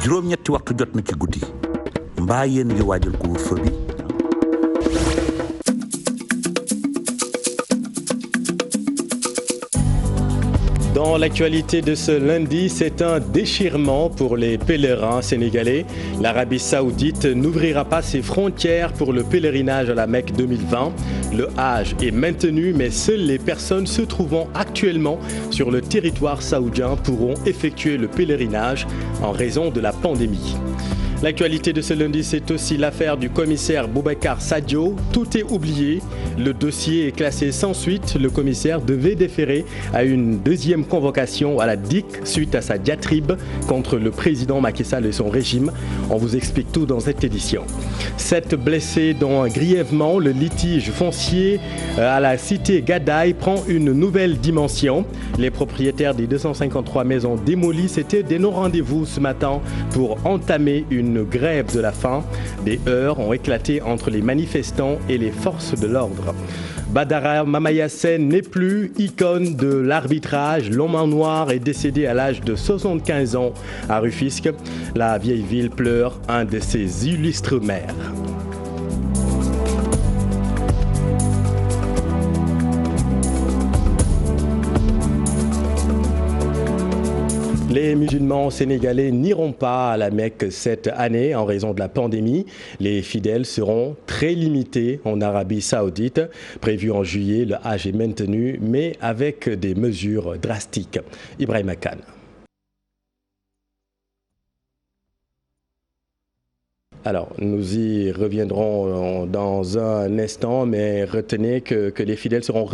juróom-ñetti waxtu jot na ci guddi mbaa yéen ngi waajal couvre-feu bi. Dans l'actualité de ce lundi, c'est un déchirement pour les pèlerins sénégalais. L'Arabie Saoudite n'ouvrira pas ses frontières pour le pèlerinage à la Mecque 2020. Le Hajj est maintenu, mais seules les personnes se trouvant actuellement sur le territoire saoudien pourront effectuer le pèlerinage en raison de la pandémie. L'actualité de ce lundi, c'est aussi l'affaire du commissaire Boubacar Sadio. Tout est oublié. Le dossier est classé sans suite. Le commissaire devait déférer à une deuxième convocation à la DIC suite à sa diatribe contre le président Macky Sall et son régime. On vous explique tout dans cette édition. 7 blessés, dont grièvement le litige foncier à la cité Gadaï prend une nouvelle dimension. Les propriétaires des 253 maisons démolies s'étaient donné rendez-vous ce matin pour entamer une grève de la faim. Des heurts ont éclaté entre les manifestants et les forces de l'ordre. Badara Mamayasen n'est plus icône de l'arbitrage. L'homme en noir est décédé à l'âge de 75 ans à Rufisque. La vieille ville pleure un de ses illustres maires. Les musulmans sénégalais n'iront pas à la Mecque cette année en raison de la pandémie. Les fidèles seront très limités en Arabie Saoudite. Prévu en juillet, le Hajj est maintenu, mais avec des mesures drastiques. Ibrahim Khan. Alors, nous y reviendrons dans un instant, mais retenez que les fidèles seront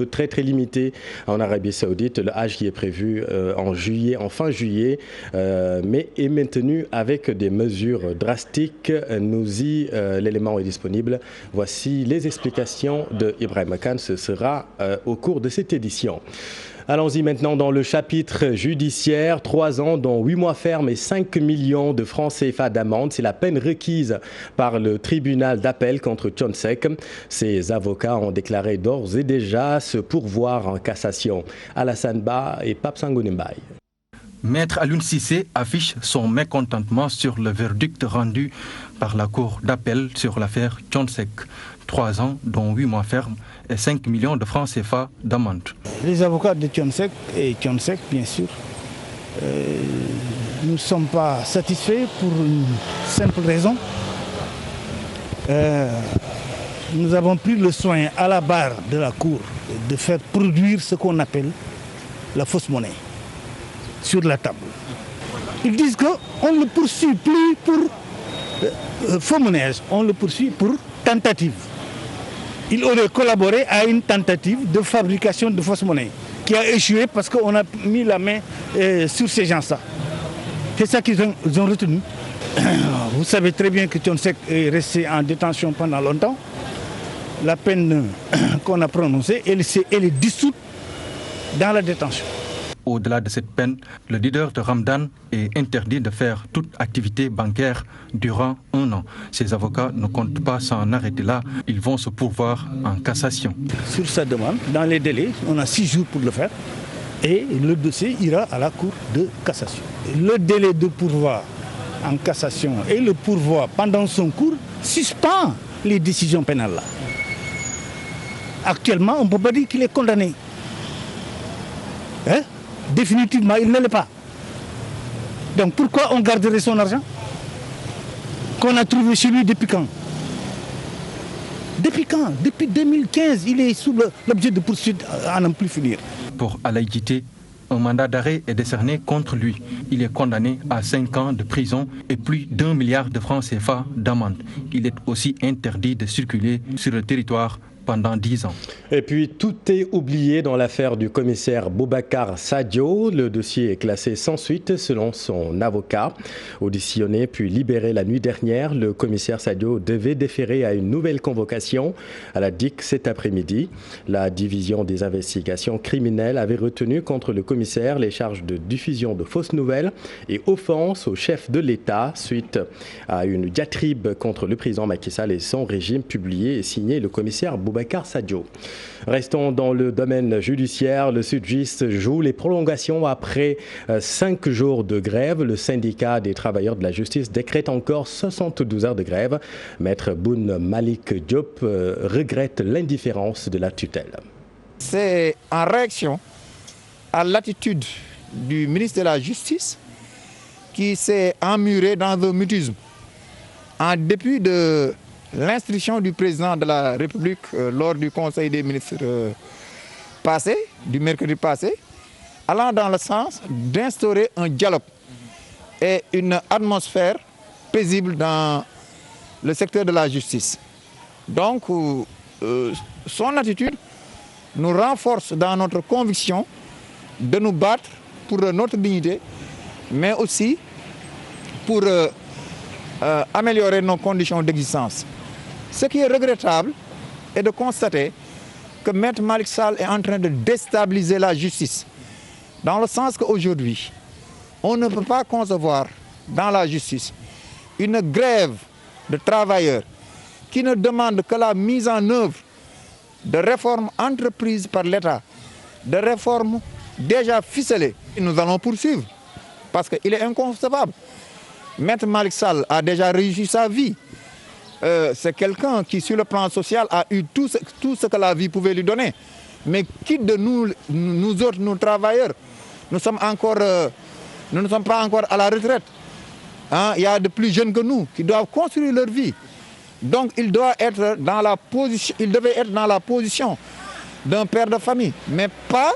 très limités en Arabie Saoudite. Le Hajj qui est prévu en fin juillet, mais est maintenu avec des mesures drastiques. L'élément est disponible. Voici les explications de Ibrahim Khan. Ce sera au cours de cette édition. Allons-y maintenant dans le chapitre judiciaire. 3 ans, dont 8 mois ferme et 5 millions de francs CFA d'amende. C'est la peine requise par le tribunal d'appel contre Thione Seck. Ses avocats ont déclaré d'ores et déjà se pourvoir en cassation. Alassane Ba et Pape Sangoné Mbaye. Maître Alioune Cissé affiche son mécontentement sur le verdict rendu par la cour d'appel sur l'affaire Thione Seck. 3 ans, dont 8 mois ferme et 5 millions de francs CFA d'amende. Les avocats de Thione Seck et Thione Seck, bien sûr, nous ne sommes pas satisfaits pour une simple raison. Nous avons pris le soin à la barre de la cour de faire produire ce qu'on appelle la fausse monnaie sur la table. Ils disent qu'on ne le poursuit plus pour faux monnaie, on le poursuit pour tentative. Il aurait collaboré à une tentative de fabrication de fausses monnaies qui a échoué parce qu'on a mis la main sur ces gens-là. C'est ça qu'ils ont retenu. Vous savez très bien que Thione Seck est resté en détention pendant longtemps. La peine qu'on a prononcée, elle est dissoute dans la détention. Au-delà de cette peine, le leader de Ramadan est interdit de faire toute activité bancaire durant 1 an. Ses avocats ne comptent pas s'en arrêter là. Ils vont se pourvoir en cassation. Sur sa demande, dans les délais, on a 6 jours pour le faire et le dossier ira à la cour de cassation. Le délai de pourvoi en cassation et le pourvoi pendant son cours suspend les décisions pénales là. Actuellement, on ne peut pas dire qu'il est condamné. Hein? Définitivement, il ne l'est pas. Donc pourquoi on garderait son argent qu'on a trouvé chez lui depuis quand? Depuis quand? Depuis 2015, il est sous l'objet de poursuite à n'en plus finir. Pour Alaï Djité, un mandat d'arrêt est décerné contre lui. Il est condamné à 5 ans de prison et plus d'1 milliard de francs CFA d'amende. Il est aussi interdit de circuler sur le territoire pendant 10 ans. Et puis tout est oublié dans l'affaire du commissaire Boubacar Sadio. Le dossier est classé sans suite selon son avocat. Auditionné puis libéré la nuit dernière, le commissaire Sadio devait déférer à une nouvelle convocation à la DIC cet après-midi. La division des investigations criminelles avait retenu contre le commissaire les charges de diffusion de fausses nouvelles et offense au chef de l'État suite à une diatribe contre le président Macky Sall et son régime publié et signé le commissaire Boubacar Boubacar Sadio. Restons dans le domaine judiciaire. Le Sud-Ouest joue les prolongations après 5 jours de grève. Le syndicat des travailleurs de la justice décrète encore 72 heures de grève. Maître Boun Malik Diop regrette l'indifférence de la tutelle. C'est en réaction à l'attitude du ministre de la Justice qui s'est emmuré dans un mutisme. En dépit de l'instruction du président de la République lors du Conseil des ministres passé, du mercredi passé, allant dans le sens d'instaurer un dialogue et une atmosphère paisible dans le secteur de la justice. Donc, son attitude nous renforce dans notre conviction de nous battre pour notre dignité, mais aussi pour améliorer nos conditions d'existence. Ce qui est regrettable est de constater que Maître Malick Sall est en train de déstabiliser la justice, dans le sens qu'aujourd'hui, on ne peut pas concevoir dans la justice une grève de travailleurs qui ne demande que la mise en œuvre de réformes entreprises par l'État, de réformes déjà ficelées. Nous allons poursuivre parce qu'il est inconcevable. Maître Malick Sall a déjà réussi sa vie. C'est quelqu'un qui, sur le plan social, a eu tout ce que la vie pouvait lui donner. Mais qui de nous autres, nous travailleurs, nous ne sommes pas encore à la retraite. Hein? Il y a de plus jeunes que nous qui doivent construire leur vie. Donc il devait être dans la position d'un père de famille, mais pas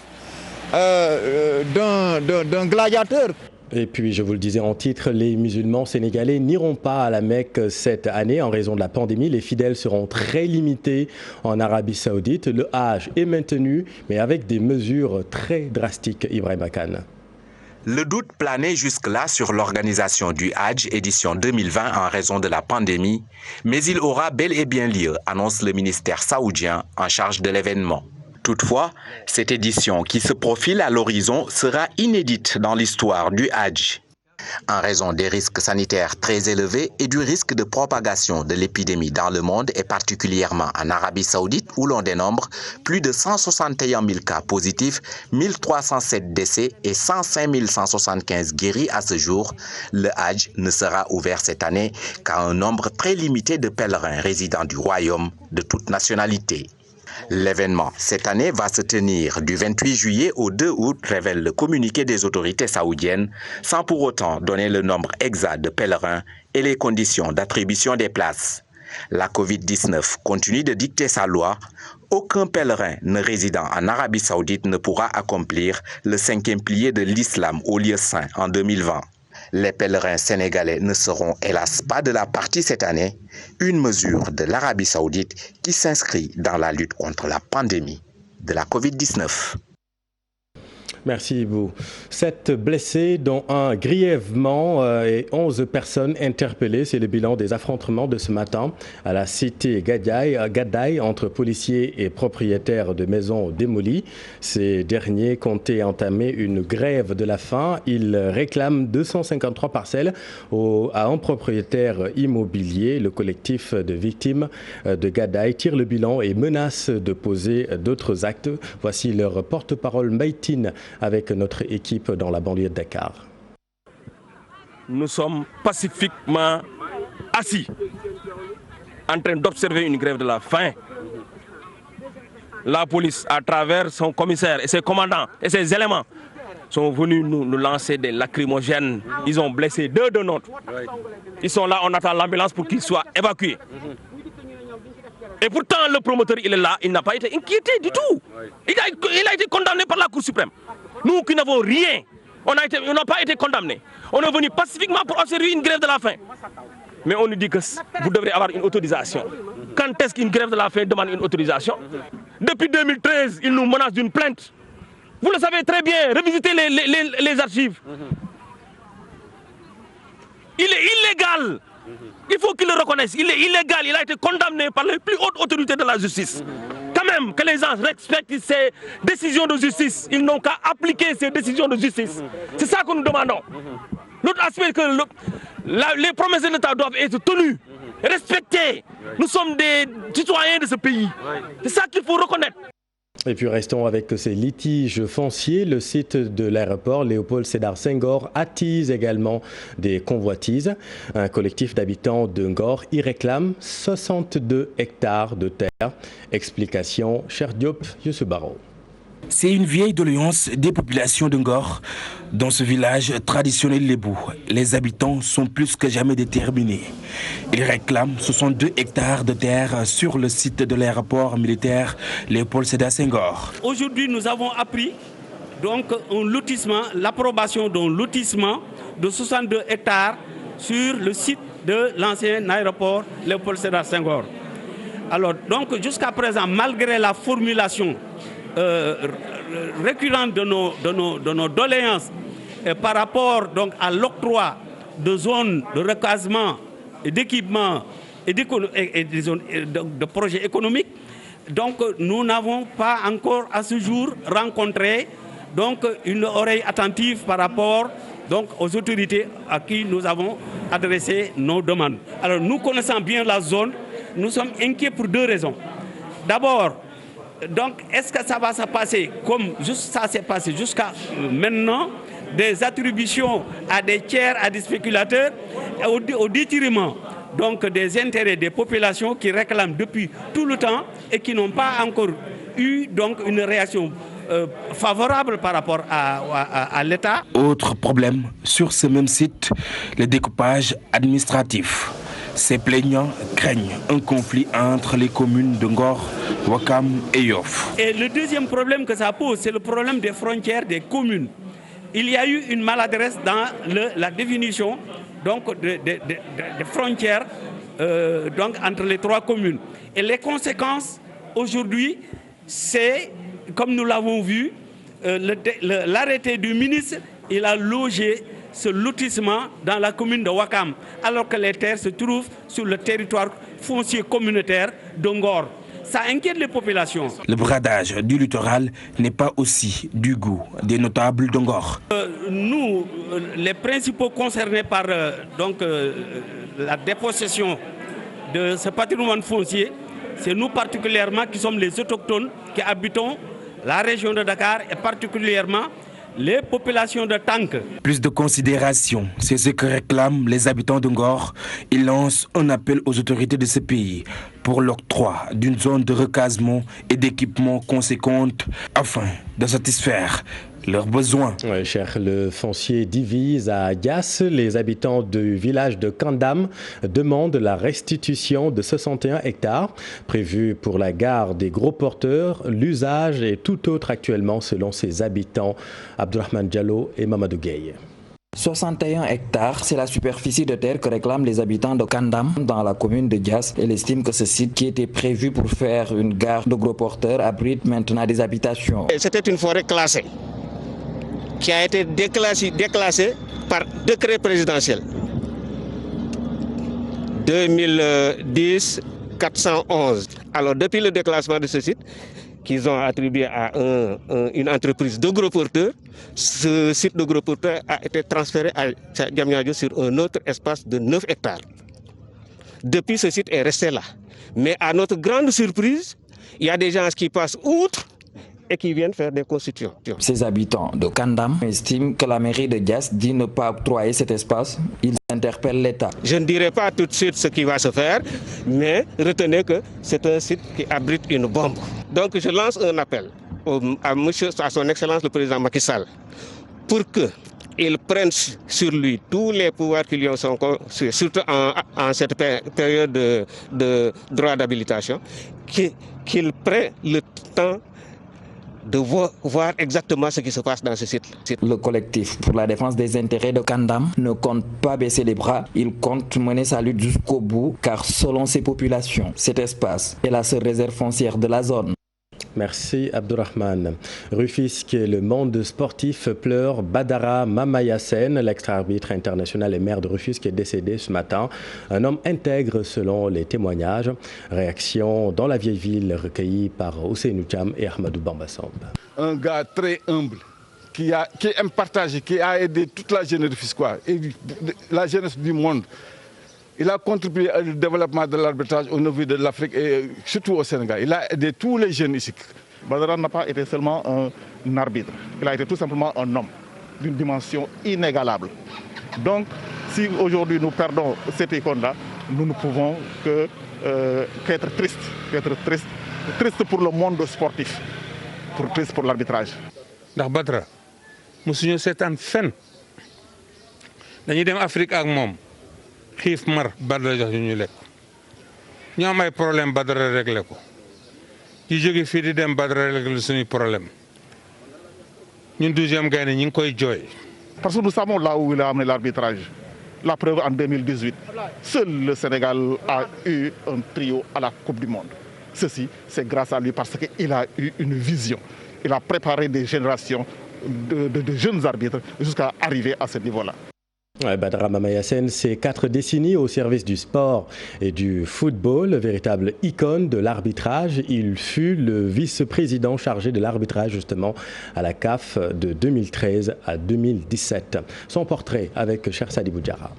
d'un gladiateur. Et puis, je vous le disais en titre, les musulmans sénégalais n'iront pas à la Mecque cette année en raison de la pandémie. Les fidèles seront très limités en Arabie Saoudite. Le Hajj est maintenu, mais avec des mesures très drastiques. Ibrahima Kane. Le doute planait jusque-là sur l'organisation du Hajj édition 2020 en raison de la pandémie, mais il aura bel et bien lieu, annonce le ministère saoudien en charge de l'événement. Toutefois, cette édition qui se profile à l'horizon sera inédite dans l'histoire du Hajj. En raison des risques sanitaires très élevés et du risque de propagation de l'épidémie dans le monde et particulièrement en Arabie Saoudite où l'on dénombre plus de 161 000 cas positifs, 1307 décès et 105 175 guéris à ce jour, le Hajj ne sera ouvert cette année qu'à un nombre très limité de pèlerins résidant du royaume de toute nationalité. L'événement, cette année, va se tenir du 28 juillet au 2 août, révèle le communiqué des autorités saoudiennes, sans pour autant donner le nombre exact de pèlerins et les conditions d'attribution des places. La Covid-19 continue de dicter sa loi. Aucun pèlerin ne résidant en Arabie Saoudite ne pourra accomplir le 5e pilier de l'islam au lieu saint en 2020. Les pèlerins sénégalais ne seront hélas pas de la partie cette année, une mesure de l'Arabie Saoudite qui s'inscrit dans la lutte contre la pandémie de la Covid-19. Merci Ibou. 7 blessés, dont un grièvement et 11 personnes interpellées. C'est le bilan des affrontements de ce matin à la cité Gadaye entre policiers et propriétaires de maisons démolies. Ces derniers comptaient entamer une grève de la faim. Ils réclament 253 parcelles à un propriétaire immobilier. Le collectif de victimes de Gadaye tire le bilan et menace de poser d'autres actes. Voici leur porte-parole Maïtine avec notre équipe dans la banlieue de Dakar. Nous sommes pacifiquement assis en train d'observer une grève de la faim. La police, à travers son commissaire et ses commandants et ses éléments, sont venus nous lancer des lacrymogènes. Ils ont blessé 2 de nôtres. Ils sont là, on attend l'ambulance pour qu'ils soient évacués. Et pourtant, le promoteur, il est là, il n'a pas été inquiété du tout. Il a été condamné par la Cour suprême. Nous qui n'avons rien, on n'a pas été condamnés. On est venu pacifiquement pour observer une grève de la faim. Mais on nous dit que vous devrez avoir une autorisation. Quand est-ce qu'une grève de la faim demande une autorisation? Depuis 2013, ils nous menacent d'une plainte. Vous le savez très bien, revisitez les archives. Il est illégal. Il faut qu'il le reconnaisse. Il est illégal. Il a été condamné par les plus hautes autorités de la justice. Quand même, que les gens respectent ces décisions de justice. Ils n'ont qu'à appliquer ces décisions de justice. C'est ça que nous demandons. L'autre aspect, que les promesses de l'État doivent être tenues, respectées. Nous sommes des citoyens de ce pays. C'est ça qu'il faut reconnaître. Et puis restons avec ces litiges fonciers. Le site de l'aéroport Léopold Sédar Senghor attise également des convoitises. Un collectif d'habitants de Ngor y réclame 62 hectares de terre. Explication, Cher Diop, Youssou Baro. C'est une vieille doléance des populations de Ngor. Dans ce village traditionnel lébou, les habitants sont plus que jamais déterminés. Ils réclament 62 hectares de terre sur le site de l'aéroport militaire Léopold Sédar Senghor. Aujourd'hui, nous avons appris donc un lotissement, l'approbation d'un lotissement de 62 hectares sur le site de l'ancien aéroport Léopold Sédar Senghor. Alors, donc, jusqu'à présent, malgré la formulation récurrente de nos doléances par rapport donc, à l'octroi de zones de recasement et d'équipement et de projets économiques, donc nous n'avons pas encore à ce jour rencontré donc, une oreille attentive par rapport donc, aux autorités à qui nous avons adressé nos demandes. Alors nous connaissons bien la zone, nous sommes inquiets pour deux raisons. D'abord, donc, est-ce que ça va se passer comme ça s'est passé jusqu'à maintenant, des attributions à des tiers, à des spéculateurs, au détriment donc, des intérêts des populations qui réclament depuis tout le temps et qui n'ont pas encore eu donc, une réaction favorable par rapport à l'État. Autre problème, sur ce même site, le découpage administratif. Ces plaignants craignent un conflit entre les communes de Ngor, Ouakam et Yoff. Et le deuxième problème que ça pose, c'est le problème des frontières des communes. Il y a eu une maladresse dans la définition donc, des frontières donc, entre les trois communes. Et les conséquences, aujourd'hui, c'est, comme nous l'avons vu, l'arrêté du ministre, il a logé ce lotissement dans la commune de Ouakam, alors que les terres se trouvent sur le territoire foncier communautaire de Ngor. Ça inquiète les populations. Le bradage du littoral n'est pas aussi du goût des notables de Ngor. Nous, les principaux concernés par la dépossession de ce patrimoine foncier, c'est nous particulièrement qui sommes les autochtones qui habitons la région de Dakar et particulièrement les populations de Tank. Plus de considération, c'est ce que réclament les habitants de Ngor. Ils lancent un appel aux autorités de ce pays pour l'octroi d'une zone de recasement et d'équipement conséquente afin de satisfaire leurs besoins. Oui, cher, le foncier divise à Agas. Les habitants du village de Kandam demandent la restitution de 61 hectares prévus pour la gare des gros porteurs. L'usage est tout autre actuellement selon ses habitants. Abdourahmane Diallo et Mamadou Gueye. 61 hectares, c'est la superficie de terre que réclament les habitants de Kandam dans la commune de Dias. Elle estime que ce site qui était prévu pour faire une gare de gros porteurs abrite maintenant des habitations. C'était une forêt classée qui a été déclassée par décret présidentiel 2010-411. Alors depuis le déclassement de ce site, qu'ils ont attribué à une entreprise de gros porteurs, ce site de gros porteurs a été transféré à Diamniadio sur un autre espace de 9 hectares. Depuis, ce site est resté là. Mais à notre grande surprise, il y a des gens qui passent outre et qui viennent faire des constructions. Ces habitants de Kandam estiment que la mairie de Dias dit ne pas octroyer cet espace. Ils interpellent l'État. Je ne dirai pas tout de suite ce qui va se faire, mais retenez que c'est un site qui abrite une bombe. Donc je lance un appel à son Excellence le Président Macky Sall pour qu'il prenne sur lui tous les pouvoirs qui lui sont confiés, surtout en cette période de droit d'habilitation, qu'il prenne le temps de voir exactement ce qui se passe dans ce site. Le collectif pour la défense des intérêts de Kandam ne compte pas baisser les bras. Il compte mener sa lutte jusqu'au bout, car selon ses populations, cet espace est la seule réserve foncière de la zone. Merci Abdourahmane. Rufisque, le monde sportif pleure. Badara Mamayasen, l'ex-arbitre international et maire de Rufisque, est décédé ce matin. Un homme intègre selon les témoignages. Réaction dans la vieille ville recueillie par Ousseynou Thiam et Ahmadou Bambassamb. Un gars très humble qui aime partager, qui a aidé toute la jeunesse rufisquoise et la jeunesse du monde Il a contribué au développement de l'arbitrage au niveau de l'Afrique et surtout au Sénégal. Il a aidé tous les jeunes ici. Badara n'a pas été seulement un arbitre. Il a été tout simplement un homme d'une dimension inégalable. Donc, si aujourd'hui nous perdons cette icône-là, nous ne pouvons qu'être tristes. Triste pour le monde sportif, triste pour l'arbitrage. ndax Badara mosuñu seetaan fen dañuy dem Afrique ak moom xiif mar Badara jox ñu lekk ñu am ay problème Badara réglé ko ñu jóge fii di dem Badara réglé suñuy problème ñun 12e Gaïndé ñi ngi koy jooy. Parce que nous savons là où il a amené l'arbitrage. La preuve en 2018, seul le Sénégal a eu un trio à la Coupe du Monde. Ceci, c'est grâce à lui parce qu'il a eu une vision. Il a préparé des générations de jeunes arbitres jusqu'à arriver à ce niveau-là. Badara Mamaya Sène, c'est 4 décennies au service du sport et du football, véritable icône de l'arbitrage. Il fut le vice-président chargé de l'arbitrage justement à la CAF de 2013 à 2017. Son portrait avec Cheikh Sadibou Diarra.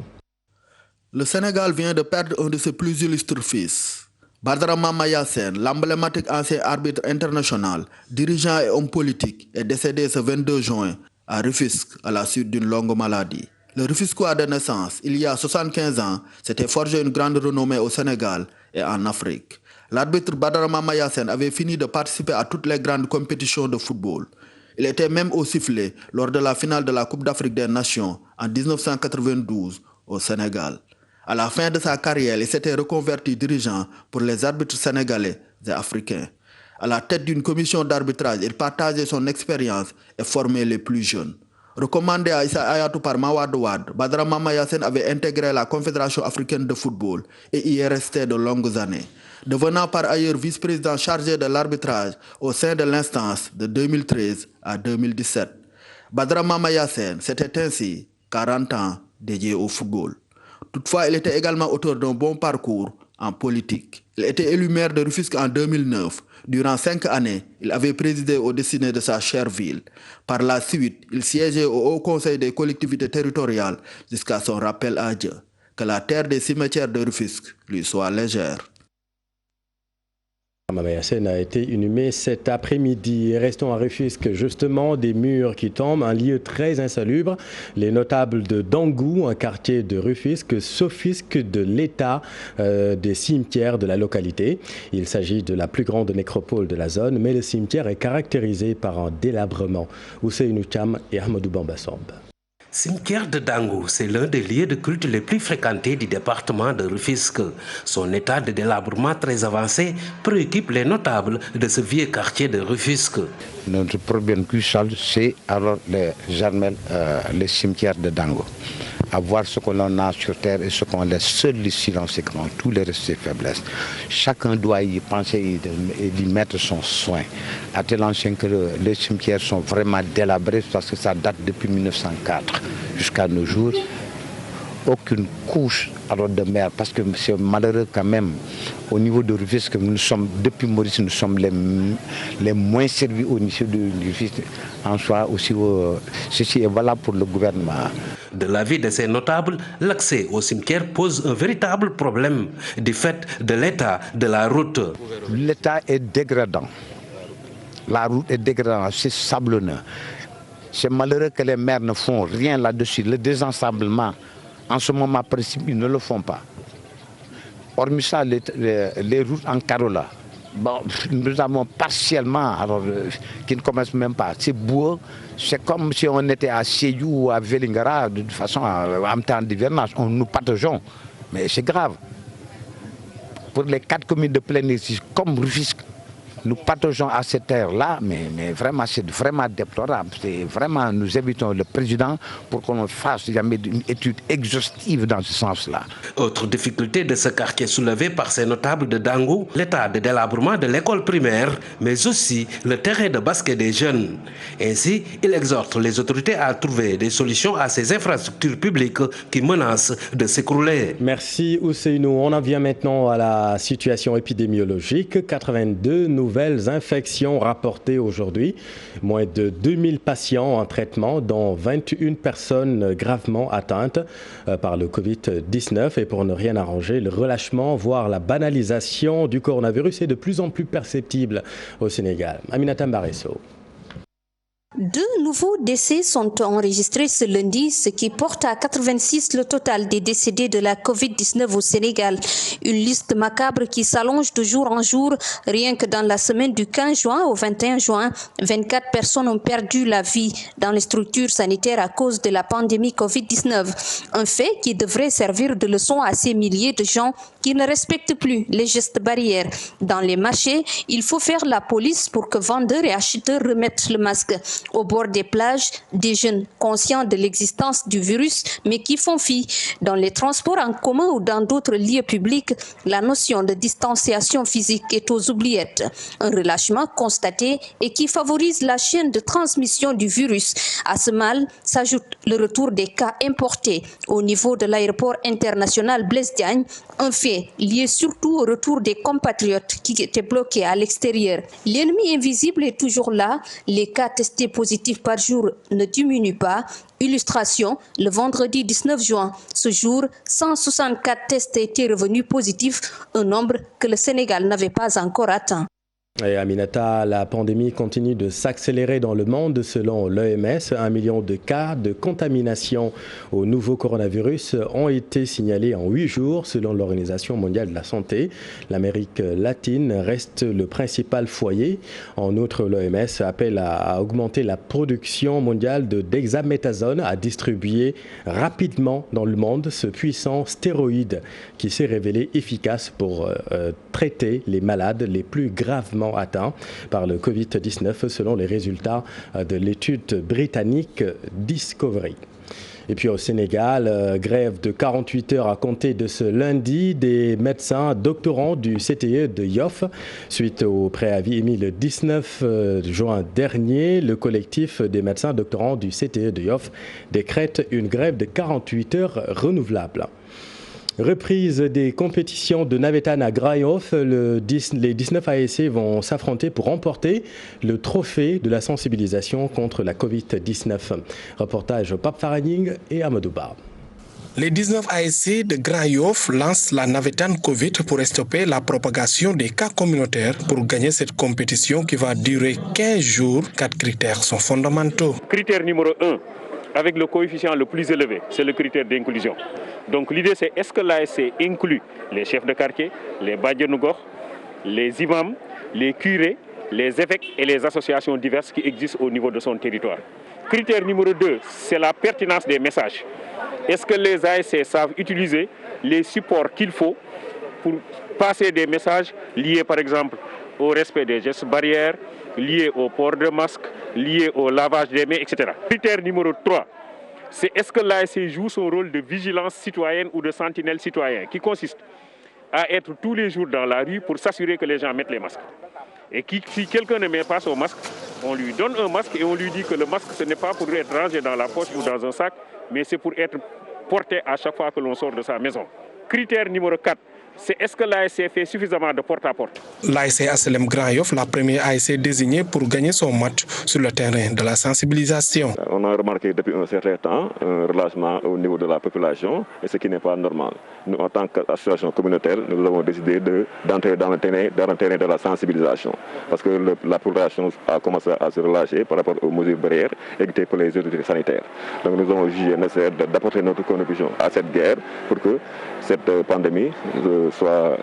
Le Sénégal vient de perdre un de ses plus illustres fils. Badara Mamaya Sène, l'emblématique ancien arbitre international, dirigeant et homme politique, est décédé ce 22 juin à Rufisque à la suite d'une longue maladie. Le Rufisquois de naissance, il y a 75 ans, s'était forgé une grande renommée au Sénégal et en Afrique. L'arbitre Badara Mamaya Sène avait fini de participer à toutes les grandes compétitions de football. Il était même au sifflet lors de la finale de la Coupe d'Afrique des Nations en 1992 au Sénégal. À la fin de sa carrière, il s'était reconverti dirigeant pour les arbitres sénégalais et africains. À la tête d'une commission d'arbitrage, il partageait son expérience et formait les plus jeunes. Recommandé à Issa Hayatou par Mawade Wade, Badara Mamaya Sène avait intégré la Confédération africaine de football et y est resté de longues années, devenant par ailleurs vice-président chargé de l'arbitrage au sein de l'instance de 2013 à 2017. Badara Mamaya Sène, c'était ainsi 40 ans dédiés au football. Toutefois, il était également auteur d'un bon parcours en politique. Il était élu maire de Rufisque en 2009. Durant 5 années, il avait présidé aux destinées de sa chère ville. Par la suite, il siégeait au Haut Conseil des collectivités territoriales jusqu'à son rappel à Dieu. Que la terre des cimetières de Rufisque lui soit légère. Mamaya Sène a été inhumé cet après-midi. Restons à Rufisque, justement, des murs qui tombent, un lieu très insalubre. Les notables de Dangou, un quartier de Rufisque, s'offusquent de l'état des cimetières de la localité. Il s'agit de la plus grande nécropole de la zone, mais le cimetière est caractérisé par un délabrement. Ousseynou Thiam et Ahmadou Bambasomb. Cimetière de Dangou, c'est l'un des lieux de culte les plus fréquentés du département de Rufisque. Son état de délabrement très avancé préoccupe les notables de ce vieux quartier de Rufisque. Notre problème crucial, c'est alors les cimetières de Dangou. À voir ce que l'on a sur terre et ce qu'on laisse, seul le silence écran, tous les restes de faiblesse. Chacun doit y penser et y mettre son soin. À tel enseigne que les cimetières sont vraiment délabrés parce que ça date depuis 1904 jusqu'à nos jours. Aucune couche alors de mer, parce que c'est malheureux quand même. Au niveau de Rufisque, nous sommes, depuis Maurice, nous sommes les moins servis au niveau de Rufisque. En soi aussi, ceci est valable pour le gouvernement. De l'avis de ces notables, l'accès au cimetière pose un véritable problème du fait de l'état de la route. L'état est dégradant. La route est dégradante, c'est sablonneux. C'est malheureux que les maires ne font rien là-dessus. Le désensablement, en ce moment précis, ils ne le font pas. Hormis ça, les routes en Carola, bon, nous avons partiellement, alors, qui ne commencent même pas. C'est beau, c'est comme si on était à Sédhiou ou à Vélingara, de toute façon, en temps d'hivernage. Nous partageons, mais c'est grave. Pour les 4 communes de plein exercice, comme Rufisque, nous partageons à cette terre-là, mais vraiment, c'est vraiment déplorable. Vraiment, nous invitons le président pour qu'on fasse jamais une étude exhaustive dans ce sens-là. Autre difficulté de ce quartier soulevé par ces notables de Dangou, l'état de délabrement de l'école primaire, mais aussi le terrain de basket des jeunes. Ainsi, il exhorte les autorités à trouver des solutions à ces infrastructures publiques qui menacent de s'écrouler. Merci Ousseynou. On en vient maintenant à la situation épidémiologique. 82 nouvelles nouvelles infections rapportées aujourd'hui. Moins de 2000 patients en traitement, dont 21 personnes gravement atteintes par le Covid-19. Et pour ne rien arranger, le relâchement, voire la banalisation du coronavirus est de plus en plus perceptible au Sénégal. Aminata Mbaresso. 2 nouveaux décès sont enregistrés ce lundi, ce qui porte à 86 le total des décédés de la Covid-19 au Sénégal. Une liste macabre qui s'allonge de jour en jour. Rien que dans la semaine du 15 juin au 21 juin, 24 personnes ont perdu la vie dans les structures sanitaires à cause de la pandémie Covid-19. Un fait qui devrait servir de leçon à ces milliers de gens qui ne respectent plus les gestes barrières. Dans les marchés, il faut faire la police pour que vendeurs et acheteurs remettent le masque. Au bord des plages, des jeunes conscients de l'existence du virus, mais qui font fi. Dans les transports en commun ou dans d'autres lieux publics, la notion de distanciation physique est aux oubliettes. Un relâchement constaté et qui favorise la chaîne de transmission du virus. À ce mal s'ajoute le retour des cas importés au niveau de l'aéroport international Blaise Diagne, un fait lié surtout au retour des compatriotes qui étaient bloqués à l'extérieur. L'ennemi invisible est toujours là, les cas testés positifs par jour ne diminuent pas. Illustration, le vendredi 19 juin, ce jour, 164 tests étaient revenus positifs, un nombre que le Sénégal n'avait pas encore atteint. Et Aminata, la pandémie continue de s'accélérer dans le monde. Selon l'OMS, 1 million de cas de contamination au nouveau coronavirus ont été signalés en 8 jours, selon l'Organisation mondiale de la santé. L'Amérique latine reste le principal foyer. En outre, l'OMS appelle à augmenter la production mondiale de dexaméthasone, à distribuer rapidement dans le monde ce puissant stéroïde qui s'est révélé efficace pour traiter les malades les plus gravement atteints par le Covid-19 selon les résultats de l'étude britannique Discovery. Et puis au Sénégal, grève de 48 heures à compter de ce lundi des médecins doctorants du CTE de Yoff. Suite au préavis émis le 19 juin dernier, le collectif des médecins doctorants du CTE de Yoff décrète une grève de 48 heures renouvelable. Reprise des compétitions de Navétane à Grand Yoff, les 19 ASC vont s'affronter pour remporter le trophée de la sensibilisation contre la Covid-19. Reportage Pape Faraning et Amadou Ba. Les 19 ASC de Grand Yoff lancent la Navétane Covid pour stopper la propagation des cas communautaires. Pour gagner cette compétition qui va durer 15 jours, 4 critères sont fondamentaux. Critère numéro 1. Avec le coefficient le plus élevé, c'est le critère d'inclusion. Donc l'idée c'est est-ce que l'ASC inclut les chefs de quartier, les badjanougor, les imams, les curés, les évêques et les associations diverses qui existent au niveau de son territoire. Critère numéro 2, c'est la pertinence des messages. Est-ce que les ASC savent utiliser les supports qu'il faut pour passer des messages liés par exemple au respect des gestes barrières, liés au port de masque, liés au lavage des mains, etc. Critère numéro 3, c'est est-ce que l'ASC joue son rôle de vigilance citoyenne ou de sentinelle citoyen, qui consiste à être tous les jours dans la rue pour s'assurer que les gens mettent les masques. Et si quelqu'un ne met pas son masque, on lui donne un masque et on lui dit que le masque, ce n'est pas pour être rangé dans la poche ou dans un sac, mais c'est pour être porté à chaque fois que l'on sort de sa maison. Critère numéro 4, c'est est-ce que l'ASC fait suffisamment de porte-à-porte. L'ASC HLM Grand Yoff, la première ASC désignée pour gagner son match sur le terrain de la sensibilisation. On a remarqué depuis un certain temps un relâchement au niveau de la population, et ce qui n'est pas normal. Nous, en tant qu'association communautaire, nous avons décidé d'entrer dans le terrain de la sensibilisation, parce que la population a commencé à se relâcher par rapport aux mesures barrières édictées par les autorités sanitaires. Donc nous avons jugé nécessaire d'apporter notre contribution à cette guerre pour que cette pandémie soit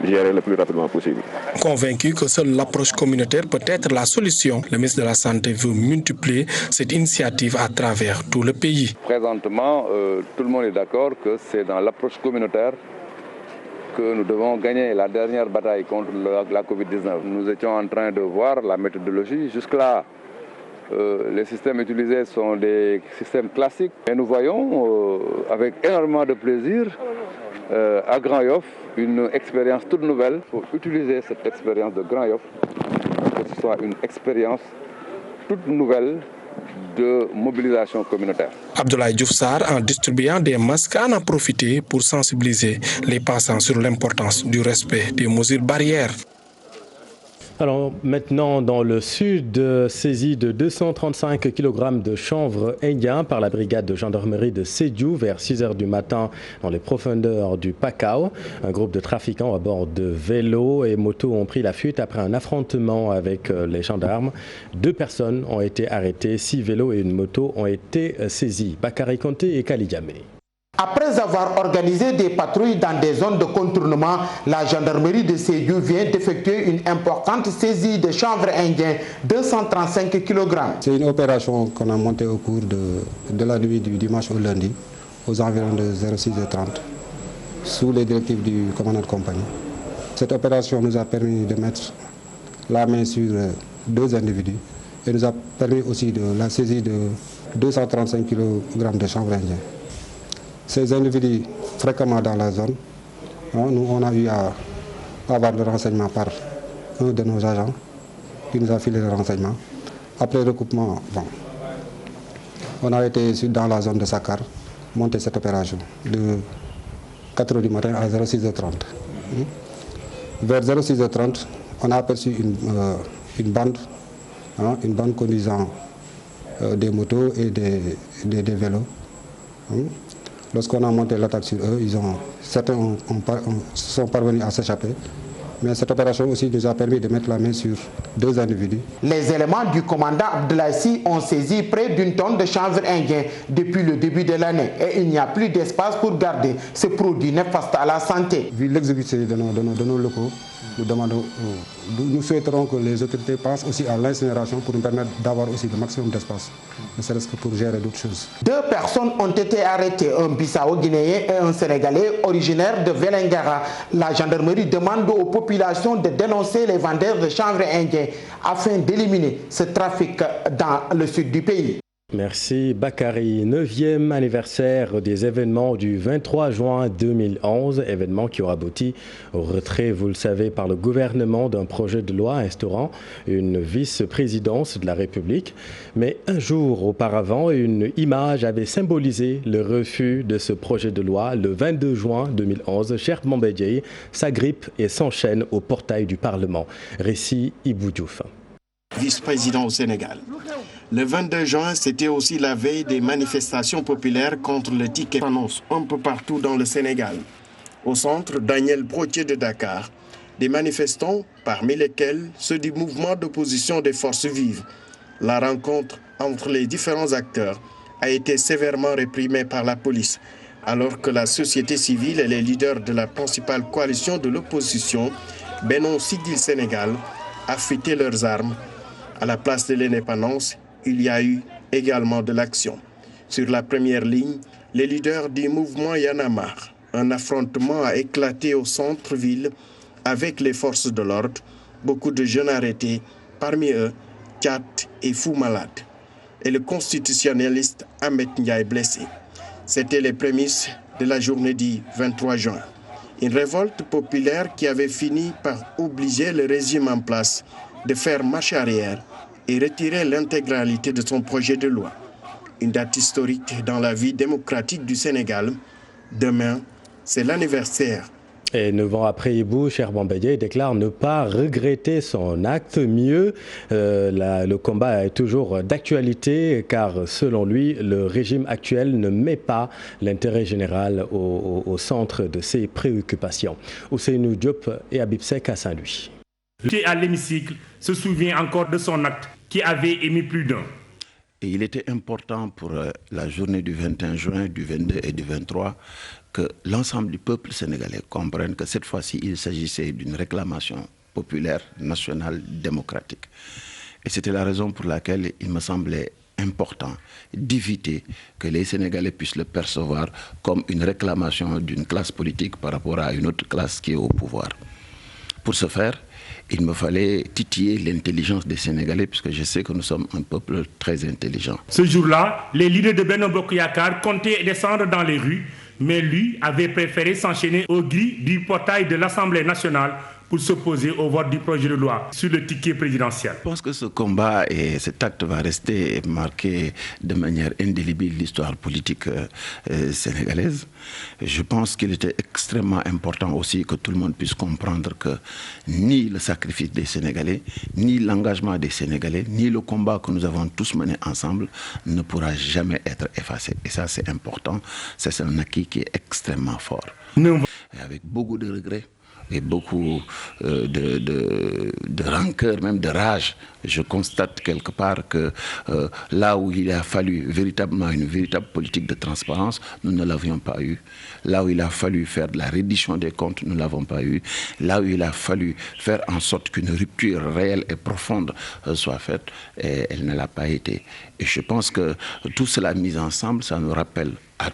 gérée le plus rapidement possible. Convaincu que seule l'approche communautaire peut être la solution, le ministre de la Santé veut multiplier cette initiative à travers tout le pays. Présentement, tout le monde est d'accord que c'est dans l'approche communautaire que nous devons gagner la dernière bataille contre la Covid-19. Nous étions en train de voir la méthodologie. Jusque-là, les systèmes utilisés sont des systèmes classiques. Et nous voyons avec énormément de plaisir à Grand Yoff une expérience toute nouvelle. Il faut utiliser cette expérience de Grand Yoff pour que ce soit une expérience toute nouvelle de mobilisation communautaire. Abdoulaye Diouf Sarr, en distribuant des masques, en a profité pour sensibiliser les passants sur l'importance du respect des mesures barrières. Alors maintenant, dans le sud, saisie de 235 kg de chanvre indien par la brigade de gendarmerie de Sédhiou vers 6 h du matin dans les profondeurs du Pakao. Un groupe de trafiquants à bord de vélos et motos ont pris la fuite après un affrontement avec les gendarmes. 2 personnes ont été arrêtées, 6 vélos et une moto ont été saisis. Bakary Konté et Kalidiame. Après avoir organisé des patrouilles dans des zones de contournement, la gendarmerie de Sédhiou vient d'effectuer une importante saisie de chanvre indien, 235 kg. C'est une opération qu'on a montée au cours de la nuit du dimanche au lundi, aux environs de 06h30, sous les directives du commandant de compagnie. Cette opération nous a permis de mettre la main sur 2 individus et nous a permis aussi de la saisie de 235 kg de chanvre indien. Ces individus fréquemment dans la zone, nous on a eu à avoir le renseignement par un de nos agents qui nous a filé le renseignement. Après le recoupement, on a été dans la zone de Sakar, monter cette opération de 4 h du matin à 06h30. Vers 06h30, on a aperçu une bande conduisant des motos et des vélos. Lorsqu'on a monté l'attaque sur eux, certains sont parvenus à s'échapper. Mais cette opération aussi nous a permis de mettre la main sur 2 individus. Les éléments du commandant Abdelassi ont saisi près d'1 tonne de chanvre indien depuis le début de l'année. Et il n'y a plus d'espace pour garder ce produit néfaste à la santé. Vu l'exécution de nos locaux, nous souhaiterons que les autorités pensent aussi à l'incinération pour nous permettre d'avoir aussi le maximum d'espace, ne serait-ce que pour gérer d'autres choses. 2 personnes ont été arrêtées, un Bissau-Guinéen et un Sénégalais originaire de Vélingara. La gendarmerie demande aux populations de dénoncer les vendeurs de chanvre indien afin d'éliminer ce trafic dans le sud du pays. Merci Bakary. 9e anniversaire des événements du 23 juin 2011, événement qui aura abouti au retrait, vous le savez, par le gouvernement d'un projet de loi instaurant une vice-présidence de la République. Mais un jour auparavant, une image avait symbolisé le refus de ce projet de loi. Le 22 juin 2011, Cheikh Bamba s'agrippe et s'enchaîne au portail du Parlement. Récit Ibou Diouf. Vice-président au Sénégal. Le 22 juin, c'était aussi la veille des manifestations populaires contre le ticket annonce un peu partout dans le Sénégal. Au centre, Daniel Brottier de Dakar. Des manifestants, parmi lesquels ceux du mouvement d'opposition des forces vives. La rencontre entre les différents acteurs a été sévèrement réprimée par la police, alors que la société civile et les leaders de la principale coalition de l'opposition, Benno Siggil Sénégal, affûtaient leurs armes. À la place de l'indépendance, il y a eu également de l'action. Sur la première ligne, les leaders du mouvement Y en a marre. Un affrontement a éclaté au centre-ville avec les forces de l'ordre. Beaucoup de jeunes arrêtés, parmi eux, Tchad et Fou Malade. Et le constitutionnaliste Ahmed Ndiaye blessé. C'était les prémices de la journée du 23 juin. Une révolte populaire qui avait fini par obliger le régime en place de faire marche arrière et retirer l'intégralité de son projet de loi. Une date historique dans la vie démocratique du Sénégal. Demain, c'est l'anniversaire. Et 9 ans après Ibou, Cheikh Bamba déclare ne pas regretter son acte. Mieux, le combat est toujours d'actualité car selon lui, le régime actuel ne met pas l'intérêt général au centre de ses préoccupations. Ousseynou Diop et Habib Sek à Saint-Louis. Qui à l'hémicycle se souvient encore de son acte qui avait émis plus d'un. Et il était important pour la journée du 21 juin, du 22 et du 23 que l'ensemble du peuple sénégalais comprenne que cette fois-ci, il s'agissait d'une réclamation populaire, nationale, démocratique. Et c'était la raison pour laquelle il me semblait important d'éviter que les Sénégalais puissent le percevoir comme une réclamation d'une classe politique par rapport à une autre classe qui est au pouvoir. Pour ce faire, il me fallait titiller l'intelligence des Sénégalais puisque je sais que nous sommes un peuple très intelligent. Ce jour-là, les leaders de Benno Bokk Yakaar comptaient descendre dans les rues, mais lui avait préféré s'enchaîner aux grilles du portail de l'Assemblée nationale pour s'opposer au vote du projet de loi sur le ticket présidentiel. Je pense que ce combat et cet acte va rester marqué de manière indélébile l'histoire politique sénégalaise. Je pense qu'il était extrêmement important aussi que tout le monde puisse comprendre que ni le sacrifice des Sénégalais, ni l'engagement des Sénégalais, ni le combat que nous avons tous mené ensemble ne pourra jamais être effacé. Et ça, c'est important. C'est un acquis qui est extrêmement fort. Et avec beaucoup de regrets et beaucoup de rancœur, même de rage, je constate quelque part que là où il a fallu véritablement une véritable politique de transparence, nous ne l'avions pas eu. Là où il a fallu faire de la reddition des comptes, nous ne l'avons pas eu. Là où il a fallu faire en sorte qu'une rupture réelle et profonde soit faite, et elle ne l'a pas été. Et je pense que tout cela mis ensemble, ça nous rappelle à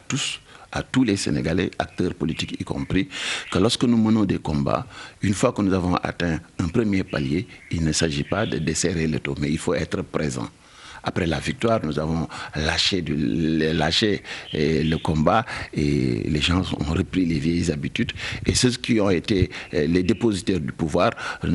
tous les Sénégalais, acteurs politiques y compris, que lorsque nous menons des combats, une fois que nous avons atteint un premier palier, il ne s'agit pas de desserrer le taux, mais il faut être présent. Après la victoire, nous avons lâché le combat et les gens ont repris les vieilles habitudes. Et ceux qui ont été les dépositaires du pouvoir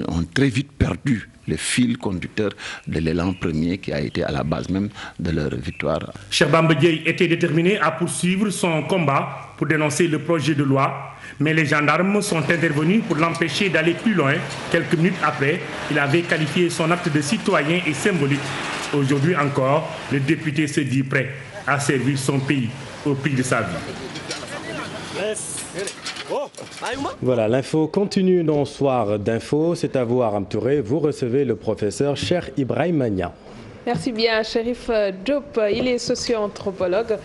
ont très vite perdu le fil conducteur de l'élan premier qui a été à la base même de leur victoire. Cheikh Bamba Dièye était déterminé à poursuivre son combat pour dénoncer le projet de loi, mais les gendarmes sont intervenus pour l'empêcher d'aller plus loin. Quelques minutes après, il avait qualifié son acte de citoyen et symbolique. Aujourd'hui encore, le député se dit prêt à servir son pays au prix de sa vie. Voilà, l'info continue dans Soir d'info. C'est à vous, Aram Touré. Vous recevez le professeur Cheikh Ibrahim Magna. Merci bien, Chérif Diop. Il est socio-anthropologue.